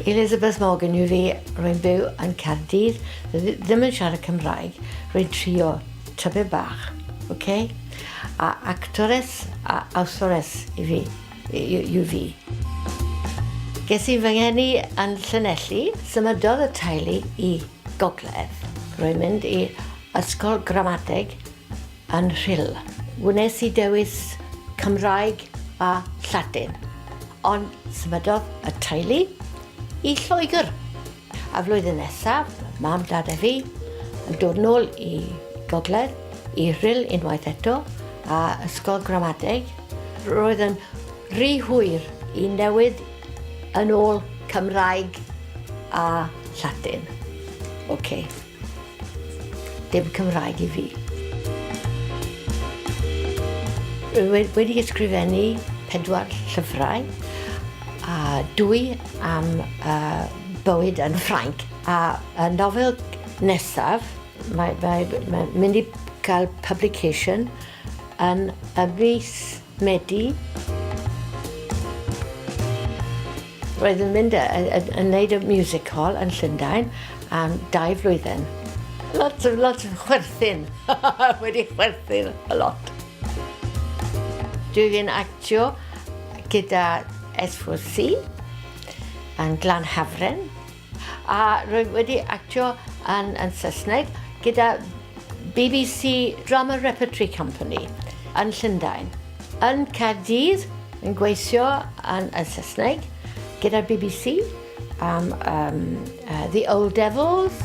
Elizabeth Morgan yw fi, rwy'n byw yn Caerdydd, ddim yn siarad Cymraeg, rwy'n trio tyfu bach, okay? A actores a awthores yw fi. Ges i fy ngeni yn Llanelli, symudodd y teulu i Gogledd. Rwy'n mynd i ysgol gramadeg yn Rhyl. Wnes i dewis Cymraeg a Lladin, ond symudodd y teulu i Lloegr. A flwyddyn nesaf, mam, dad a fi yn dod nôl i Gogledd, i Rhyl unwaith eto, a ysgol gramadeg. Roedd yn rhy hwyr i newid yn ôl Cymraeg a Lladin. Okay. Dim Cymraeg i fi. Wedi ysgrifennu 4 llyfrau, a 2 am bywyd yn Ffrainc. A y nofel nesaf, mae'n mynd i gael publication yn y mis Medi. Roedd yn mynd yn neud y musical yn Llundain am 2 flwyddyn. Lot o chwerthin. Wedi chwerthin a lot. Dwi fi'n actio gyda S4C yn Glanhafren, a rwy wedi actio yn Saesneg gyda BBC Drama Repertory Company yn Llundain. Yn Caerdydd, yn gweithio yn Saesneg gyda'r BBC am The Old Devils.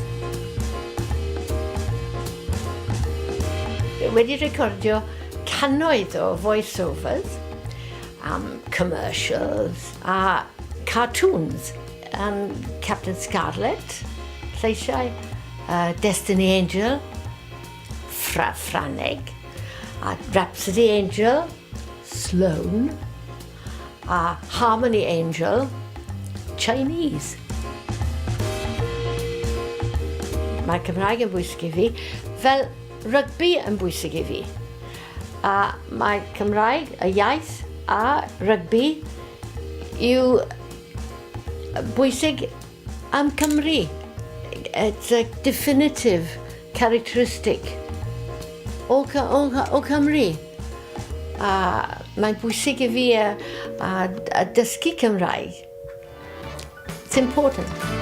Wedi recordio cannoedd o voiceovers am commercials a cartoons. Captain Scarlet, lleisiau, Destiny Angel, Ffraneg, a Rhapsody Angel, Sloan, a Harmony Angel, Chinese. Mae Cymraeg yn bwysig i fi, fel rygbi yn bwysig i fi. A mae Cymraeg, y iaith a rygbi yw bwysig am Cymru. It's a definitive characteristic o Cymru. A mae'n bwysig i fi a dysgu Cymraeg. It's important.